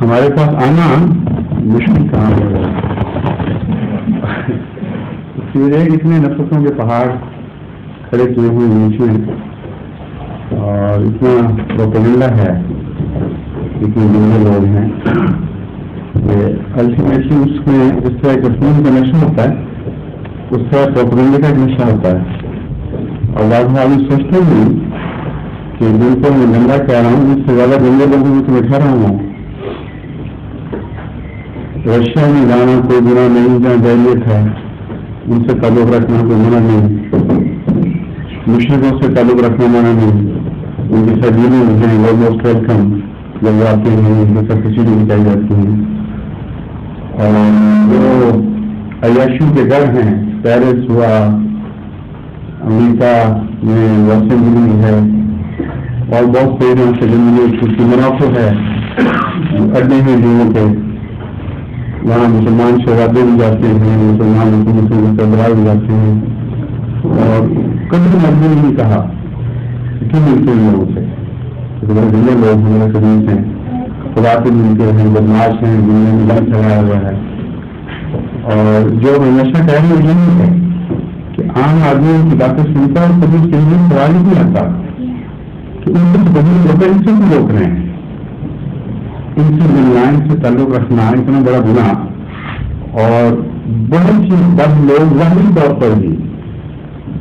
ہمارے پاس آنا مشکل کام ہے. اتنے نفرتوں کے پہاڑ کھڑے کیے ہوئے بیچ میں اور اتنا پروپیگنڈا ہے، اتنے گندے لوگ ہیں کہ الٹیمیٹلی اس میں اس طرح کے خون کا نشہ ہوتا ہے، اس طرح پروپیگنڈے کا ایک نشہ ہوتا ہے. اور بعض آدمی سوچتے ہیں کہ جن کو میں گندا کہہ رہا ہوں اس سے زیادہ گندے لوگوں میں تو بیٹھا رہا ہوں. رشیا میں جانا کوئی گناہ نہیں، جہاں جیلیت ہے ان سے تعلق رکھنا کوئی منع نہیں، مشرقوں سے تعلق رکھنا منع نہیں، ان کی سبزیاں مجھے آلموسٹ ویلکم جب آتے ہیں ان کے سب کسی بھی بتائی جاتی ہیں. اور جو عیاشیوں کے گڑھ ہیں، پیرس ہوا، امریکہ میں واشنگٹن ہے اور بہت سے جگہوں سے زندگی کی منافع ہے اڈے ہیں لوگوں کے، وہاں مسلمان شہزادے بھی جاتے ہیں، مسلمان حکومتوں کے سربراہ بھی جاتے ہیں. اور کبھی مرضی نہیں کہا کیوں ملتے ہیں لوگوں سے، بڑے گندے لوگ ہیں، قدیم ہیں، خدا سے ملتے ہیں، بدماش ہیں، دنیا میں جنگ چلایا ہوا ہے. اور جو ہمیشہ کہہ رہے ہیں یہ ہے کہ عام آدمی کی باتیں سنتا ہے اور کبھی اس کے لیے سوال ہی نہیں آتا کہ ان سے بڑی لوگ ان سے بھی روک رہے ہیں، ان سے ملنا، ان سے تعلق رکھنا اتنا بڑا گناہ. اور بہت سی بد لوگ ظاہری طور پر بھی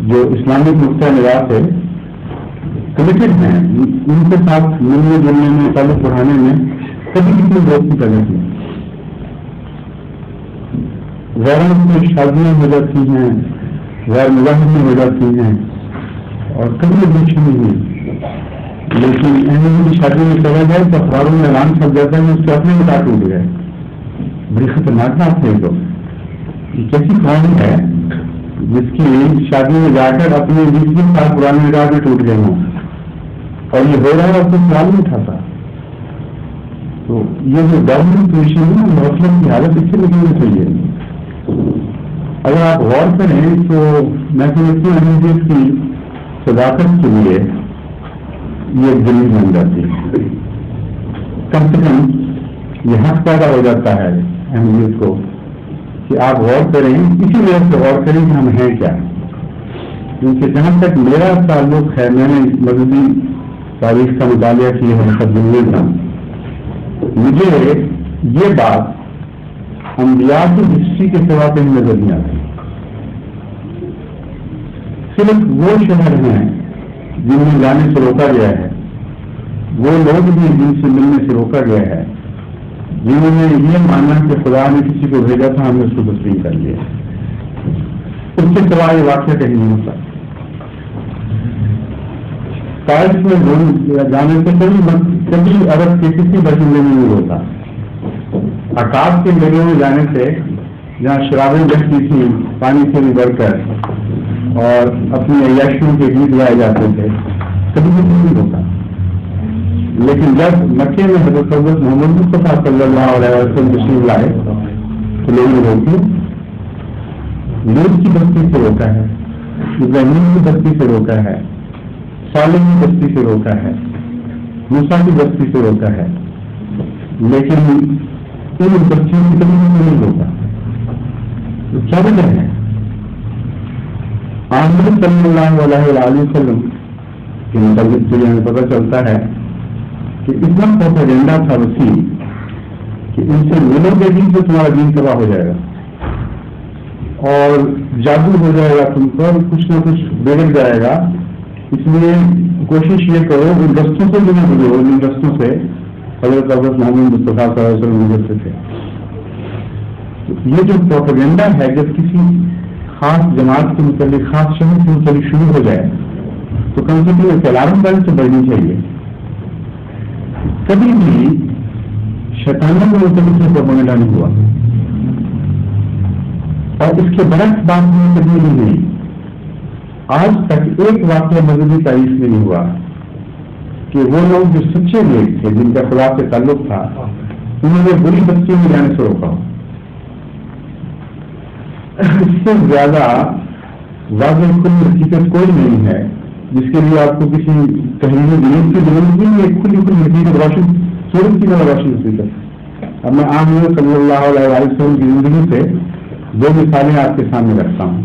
جو اسلامک نقطۂ نظر سے کمیٹڈ ہیں، ان کے ساتھ ملنے جلنے میں، تعلق بڑھانے میں کبھی کتنی دوستی کرنے کی. غیروں کی شادیاں ہو جاتی ہیں، غیر مظاہریں ہو جاتی ہیں اور کبھی اچھی نہیں ہوئی، لیکن احمد کی شادی میں چلا جائے تو اخباروں میں اعلان چھپ جاتا ہے کہ اس کے اپنے نکاح ٹوٹ گئے. بڑی خطرناک بات ہے. تو یہ کیسی قوم ہے جس کی شادی میں جا کر اپنے 20 سال پرانے نکاح میں ٹوٹ گئے ہوں اور یہ ہو رہا ہے اور کوئی سوال نہیں اٹھاتا. تو یہ جو گورنمنٹ پوزیشن ہے مسلم کی حالت اس سے نکلنی چاہیے. اگر آپ غور کریں تو میں سمجھتی ہوں احمدیت کی صداقت کے لیے یہ دلی بن جاتی ہے. کم سے کم یہ حق پیدا ہو جاتا ہے احمدیت کو کہ آپ غور کریں، اسی وجہ سے غور کریں کہ ہم ہیں کیا. کیونکہ جہاں تک میرا تعلق ہے، میں نے مذہبی تاریخ کا مطالعہ کیا ہے مقدمے کا، مجھے یہ بات انبیاء کی ہسٹری کے سوا کہیں نظر نہیں آتی. صرف وہ شہر ہیں جن میں جانے سے روکا گیا ہے، وہ لوگ بھی جن سے ملنے سے روکا گیا ہے، جنہوں نے یہ مانا کہ خدا نے کسی کو بھیجا تھا، ہم نے اس کو تسلیم کر لیا. اس کے سوا یہ واقعہ کہیں نہیں ہوتا. طائف میں جانے سے کبھی عرب کے کسی باشندے میں نہیں ہوتا. عقاب کے میلوں میں جانے سے جہاں شرابیں بہتی تھیں پانی سے بھی بڑھ کر اور اپنی عیاشیوں کے گیت گائے جاتے تھے، کبھی بھی نہیں ہوتا. لیکن جب مکے میں حضرت محمد مصطفیٰ صلی اللہ علیہ وسلم تشریف لائے تو لوگوں نے روکے. لوگ کی بستی سے روکا ہے، ابراہیم کی بستی سے روکا ہے، صالح کی بستی سے روکا ہے، موسیٰ کی بستی سے روکا ہے، لیکن ان بستیوں کی کبھی نہیں روکا. تو کیا وجہ ہے؟ آمد صلی اللہ علیہ وسلم کے متعلق سے ہمیں پتہ چلتا ہے کہ اتنا پروپیگنڈا تھا وسیع کہ ان سے ملو گے دین سے تمہارا دین تباہ ہو جائے گا اور جادو ہو جائے گا، تم پر کچھ نہ کچھ بگڑ جائے گا. اس لیے کوشش یہ کرو ان رستوں سے بھی نہ گزرو جن رستوں سے حضرت محمد مصطفیٰ صلی اللہ علیہ وسلم گزرتے تھے. یہ جو پروپیگنڈا ہے جب کسی خاص جماعت کے متعلق، خاص شہر کے متعلق شروع ہو جائے تو کم سے کم ایک الارم بیل سے بڑھنی چاہیے. کبھی بھی شیطانوں کے متعلق سے پروپیگنڈا نہیں ہوا اور اس کے برعکس بات کبھی نہیں ہوئی. آج تک ایک واقعہ مذہبی تاریخ میں نہیں ہوا کہ وہ لوگ جو سچے نیک تھے، جن کا خدا سے تعلق تھا، انہوں نے بری بستیوں میں جانے سے روکا. اس سے زیادہ واضح کل حقیقت کوئی نہیں ہے جس کے لیے آپ کو کسی تحریری دلیل کی ضرورت نہیں ہے. کھلی کھلی حقیقت روشن سورج کی طرح روشنی ہوتی ہے. اب میں عام نبی صلی اللہ علیہ وسلم کی زندگی سے دو مثالیں آپ کے سامنے رکھتا ہوں.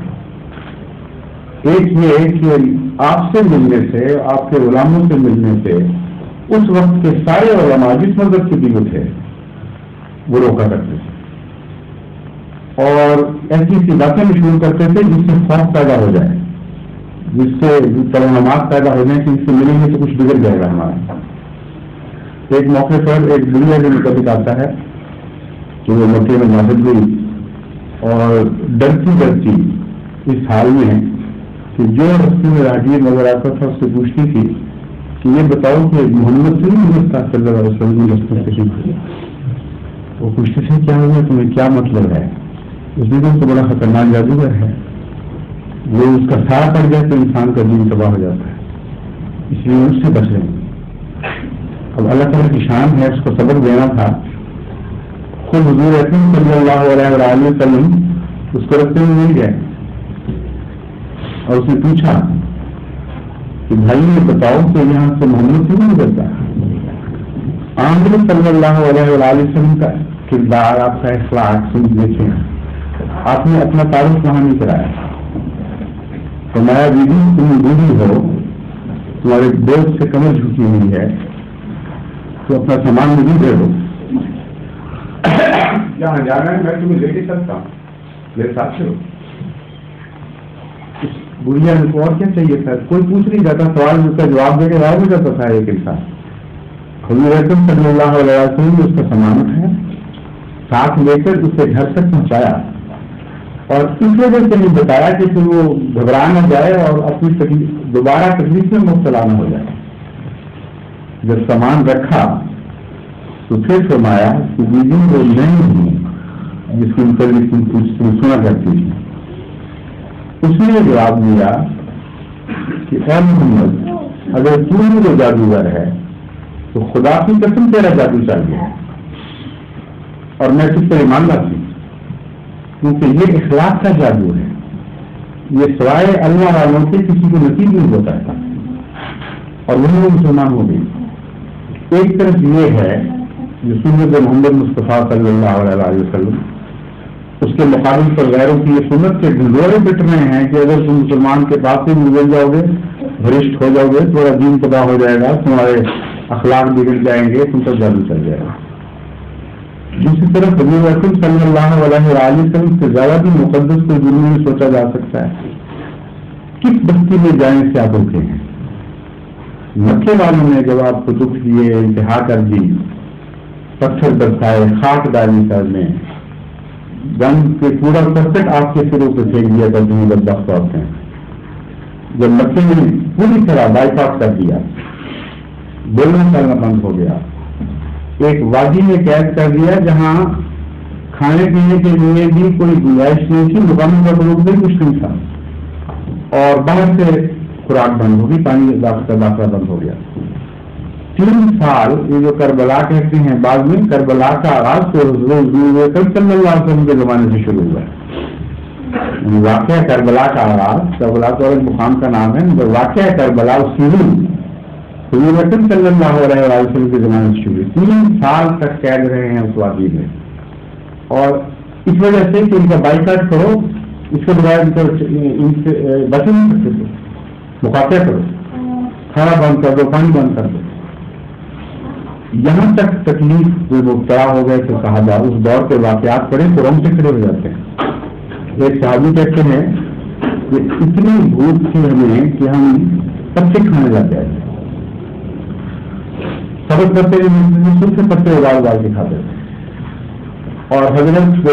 ایک یہ کہ آپ سے ملنے سے، آپ کے غلاموں سے ملنے سے اس وقت کے سارے علماء جس مذہب کے بھی تھے وہ روکا کرتے تھے اور ایسی سی باتیں شروع کرتے تھے جس سے خوف پیدا ہو جائے، جس سے توہمات پیدا ہو جائیں کہ اس سے ملیں گے تو کچھ بگڑ جائے گا ہمارا. ایک موقع پر ایک دنیا کے مطابق آتا ہے کہ وہ مکے میں نازل ہوئی اور ڈرتی ڈرتی اس حال میں کہ جو رستے میں راہگیر نظر آتا تھا اس سے پوچھتی تھی کہ یہ بتاؤ کہ محمد سے نہیں ملتا صلی اللہ علیہ وسلم رستے سے کیوں؟ وہ پوچھتے تھے کیا ہوا تمہیں، کیا مطلب ہے؟ اس دن تو بڑا خطرناک جادوگر ہے، وہ اس کا سایہ پڑ جائے تو انسان کا دین تباہ ہو جاتا ہے، اس لیے اس سے بچ رہے ہیں. اب اللہ تعالیٰ کی شان ہے، اس کو سبق دینا تھا. خود حضور اکرم صلی اللہ علیہ وسلم اس کو رستے میں مل گئے اور اس نے پوچھا کہ بھائی یہ بتاؤ کہ یہاں سے محمد سے نہیں گزرتا. آمد صلی اللہ علیہ وسلم کا کردار، آپ کا اخلاق سن دیکھیں، آپ نے اپنا تعارف وہاں نہیں کرایا. فرمایا بیوی تم بوڑھی ہو، تمہارے بوجھ سے کمر جھکی ہوئی ہے، تو اپنا سامان مجھے دے دو، جہاں جانا ہے میں تمہیں لے کے چلتا ہوں، میرے ساتھ چلو. اس بڑھیا کو اور کیا چاہیے تھا؟ کوئی پوچھ نہیں جاتا، سوال اس کا جواب دے کے غائب ہو جاتا تھا ایک انسان. حضور اکرم صلی اللہ علیہ وسلم نے اس کا سامان اٹھایا، ساتھ لے کر اسے گھر تک پہنچایا اور اس وجہ سے نہیں بتایا کہ پھر وہ گھبرا نہ جائے اور اپنی دوبارہ تکلیف میں مبتلا نہ ہو جائے. جب سامان رکھا تو پھر فرمایا کہ بیوی وہ نہیں ہوں جس کی متعلق سنا کرتی تھی. اس نے جواب دیا کہ اے محمد، اگر تو ہی وہ جادوگر ہے تو خدا کی قسم تیرا جادو چاہیے اور میں تجھ پر ایمان لاتی ہوں، کیونکہ یہ اخلاق کا جادو ہے، یہ سوائے اللہ والوں سے کسی کو نصیب نہیں ہوتا ہے. اور وہی وہ مسلمان ہو گئی. ایک طرف یہ ہے جو سنت محمد مصطفیٰ صلی اللہ علیہ وسلم، اس کے مقابل پر غیروں کی یہ سنت کے ڈھنڈورے پٹ رہے ہیں کہ اگر تم مسلمان کے پاس سے گزر جاؤ گے، بھرشٹ ہو جاؤ گے، تھوڑا دین تباہ ہو جائے گا، تمہارے اخلاق بگڑ جائیں گے، تم پر جادو چل جائے گا. دوسری طرف حضور اکرم صلی اللہ علیہ وسلم سے زیادہ بھی مقدس کو دنیا میں سوچا جا سکتا ہے. کس بستی میں جائیں سے آپ رکے ہیں؟ مکے والوں نے جب آپ کو دکھ دیے، انتہا کر دی، پتھر برسائے، خاک ڈالی سر میں، گند کے پورا کرکٹ آپ کے سروں پہ پھینک دیا تھا، تمہیں بدبخت عورتیں. جب مکے نے پوری طرح بائی پاس کر دیا، بولنا چلنا بند ہو گیا، ایک وادی میں قید کر دیا جہاں کھانے پینے کے لیے بھی کوئی گنجائش نہیں تھی، مقامی کا لوگ بھی کچھ نہیں تھا، اور باہر سے خوراک بند ہوگی، پانی داخلہ بند ہو گیا. 3 سال یہ جو کربلا کہتے ہیں، بعد میں کربلا کا آغاز تو حضور اکرم صلی اللہ علیہ وسلم کے زمانے سے شروع ہوا ہے. واقعہ کربلا کا آغاز، کربلا تو ایک مقام کا نام ہے، مگر واقعہ کربلا شروع حضور اکرم صلی اللہ علیہ وسلم کے زمانے سے شروع. 3 سال تک قید رہے ہیں اس وادی میں، اور اس وجہ سے کہ ان کا بائیکاٹ کرو، اس کے بغیر ان سے بچ نہیں سکتے تھے. مقاطع کرو، کھانا بند کر دو، پانی بند کر دو. یہاں تک تکلیف جو مبتلا ہو گئے تھے صحابہ، اس دور کے واقعات پڑے تو رنگ سے کھڑے ہو جاتے ہیں. ایک صحابی کہتے ہیں کہ اتنی بھوک تھی ہمیں کہ ہم پتے کھانے لگ گئے تھے، سبق کرتے سے پتے اگال کے کھاتے تھے. اور حضرت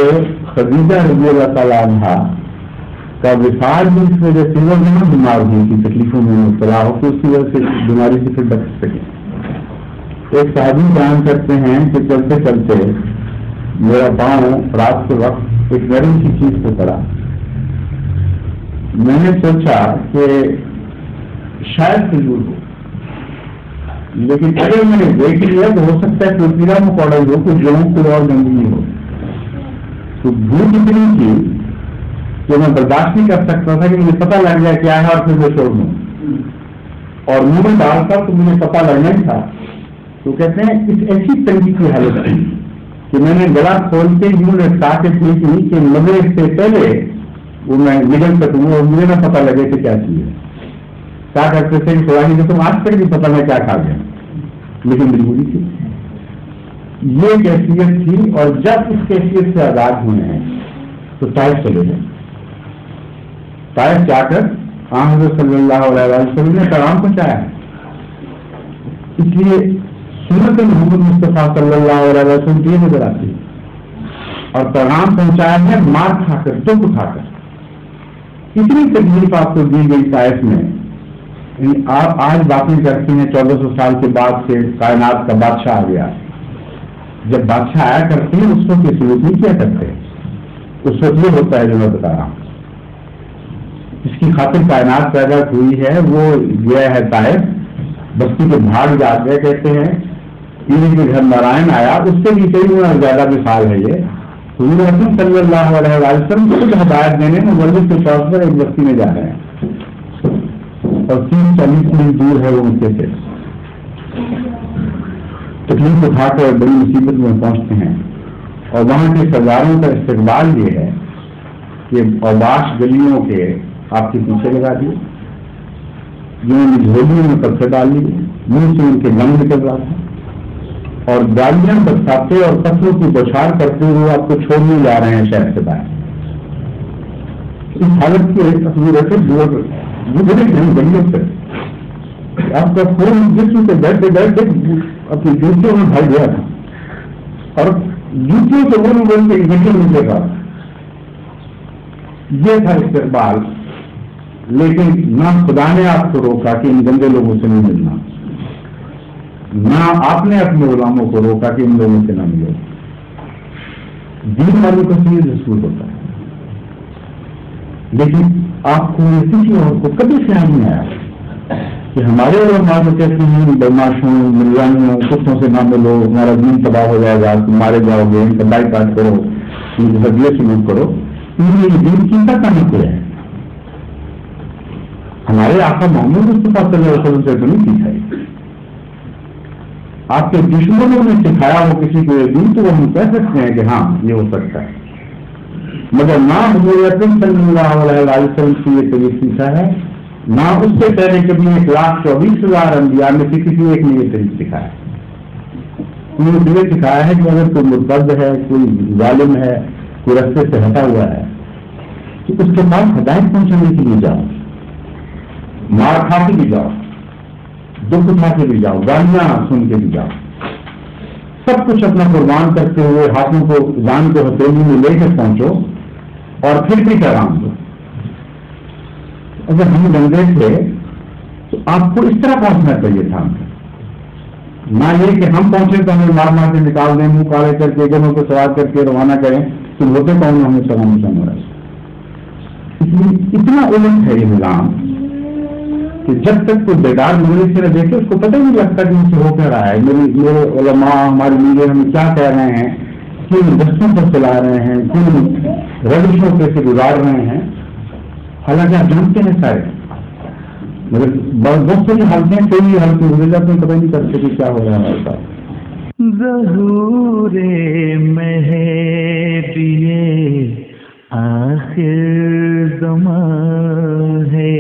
خدیجہ رضی اللہ تعالیٰ عنہا کا وصال بھی اس وجہ سے وہ نہیں بیمار ہوئی کہ تکلیفوں میں مبتلا ہو کہ اس کی وجہ سے بیماری سے پھر بچ سکے. ایک صحابی بیان کرتے ہیں کہ چلتے چلتے میرا پاؤں رات کے وقت ایک گرم کی چیز پہ پڑا. میں نے سوچا کہ شاید فضول ہو، لیکن اگر میں نے دیکھ لیا تو ہو سکتا ہے کوئی کیڑا مکوڑا ہو، کوئی جڑوں کوئی اور گندگی ہو. تو بھوک اتنی تھی کہ میں برداشت نہیں کر سکتا تھا کہ مجھے پتہ لگ گیا کیا ہے اور پھر میں چھوڑ دوں، اور منہ میں ڈالتا تو مجھے پتہ لگنا ہی تھا تو کہتے ہیں اس ایسی تنگی کی حالت تھی کہ میں نے گلا کھول کے یوں رکھا کے کی کہ مغرب سے پہلے وہ میں نکل سکوں اور مجھے نہ پتہ لگے کہ کیا چیز ہے. کیا کرتے تھے کہ خدا کی قسم آج تک نہیں پتا میں کیا کھا گیا, لیکن مجبوری تھی. یہ کیفیت تھی. اور جب اس کیفیت سے آزاد ہوئے ہیں تو طائف چلے گئے. طائف جا کر حضرت صلی اللہ علیہ وسلم نے پیغام پہنچایا. اس لیے سنت محمد مصطفیٰ صلی اللہ علیہ وسلم کی نظر آتی ہے اور پیغام پہنچایا ہے مار کھا کر, دکھ اٹھا کر. اتنی تکلیف آپ کو دی گئی طائف میں. آپ آج باتیں کرتے ہیں 1400 سال کے بعد سے کائنات کا بادشاہ آ گیا. جب بادشاہ آیا کرتے ہیں اس وقت یہ سلوک نہیں کیا کرتے. اس وقت یہ ہوتا ہے جو میں بتا رہا ہوں. جس کی خاطر کائنات پیدا ہوئی ہے وہ یہ ہے طائف. بستی کے بھاگ جا کے کہتے ہیں پیلی کے گھر نارائن آیا, اس سے بھی کئی گنا زیادہ مثال ہے. یہ حضور اکرم صلی اللہ علیہ وسلم خود ہدایت دینے مولد کے طور پر ایک بستی میں جا رہے ہیں اور 30-40 میل دور ہے وہ ان سے. تکلیف اٹھا کر بڑی مصیبت میں پہنچتے ہیں اور وہاں کے سرداروں کا استقبال یہ ہے کہ اوباش گلیوں کے آپ کے پیچھے لگا دیے, جنہوں نے جھولیوں میں پتھر ڈال لیے, منہ سے ان کے دم نکل رہا تھا اور گالیاں برساتے اور پتھروں کی بوچھار کرتے ہوئے آپ کو چھوڑنے جا رہے ہیں شہر سے باہر. اس حالت کی ایک تصویر ہے گلیوں سے آپ کا خون جسم سے بیٹھتے بیٹھتے اپنی جوتیوں میں بھر گیا تھا اور جوتیوں سے وہ بول کے گلیوں میں لے گا. یہ تھا استقبال. لیکن نہ خدا نے آپ کو روکا کہ ان گندے لوگوں سے نہیں ملنا, نہ آپ نے اپنے غلاموں کو روکا کہ ان لوگوں سے نہ ملو. دین والوں کا یہ دستور ہوتا ہے. لیکن آپ کو کسی اور کو کبھی خیال نہیں آیا کہ ہمارے علماء جو کہتے ہیں بدماشوں, ملوانیوں, کتوں سے نہ ملو, ہمارا دین تباہ ہو جائے گا, تم مارے جاؤ گے, ان کا بائیکاٹ کرو, ان کے ذریعے سلوک کرو. یہ دین کی کہاں کیا ہے؟ ہمارے آقا محمد مصطفیٰ صلی اللہ علیہ وسلم سے تو نہیں سیکھا ہے. آپ کے دشمنوں نے سکھایا ہو کسی کو یہ دین تو وہ ہم کہہ سکتے ہیں کہ ہاں یہ ہو سکتا ہے, مگر نہ حضور اکرم صلی اللہ علیہ وسلم سے یہ طریقہ سیکھا ہے, نہ اس سے پہلے کبھی 1,24,000 انبیاء میں سے کسی ایک نے یہ طریقہ سکھایا. انہوں نے یہ سکھایا ہے کہ اگر کوئی مرتد ہے, کوئی ظالم ہے, کوئی رستے سے ہٹا ہوا ہے تو اس کے پاس ہدایت پہنچانے کے لیے جاؤ, مار کھا کے بھی جاؤ, دکھ اٹھا کے بھی جاؤ, گالیاں سن کے بھی جاؤ, سب کچھ اپنا قربان کرتے ہوئے ہاتھوں کو جان کو ہتھیلی میں لے کے پہنچو اور پھر بھی پیغام دو. اگر ہم گندے تھے تو آپ کو اس طرح پہنچنا چاہیے تھا, نہ یہ کہ ہم پہنچے تو ہمیں مار مار کے نکال دیں, منہ کالے کر کے گنوں کو سوار کر کے روانہ کریں تو ہوتے کون ہمیں سلام ہو رہا ہے. اتنا الٹ ہے یہ نظام کہ جب تک کوئی بیدار مجلس سے نہ دیکھے اس کو پتہ نہیں لگتا کہ مجھ سے ہو کیا رہا ہے. میرے علماء ہماری لیڈر ہمیں کیا کہہ رہے ہیں, کن دستوں پر چلا رہے ہیں, کن روشوں پہ سے گزار رہے ہیں. حالانکہ آپ جانتے ہیں سارے, مگر بہت سے حالتیں کئی حالتیں گزر جاتے ہیں, پتہ نہیں کرتے کہ کیا ہو رہا ہے ہمارے ساتھ. ظہور مہدی آخر زمان ہے.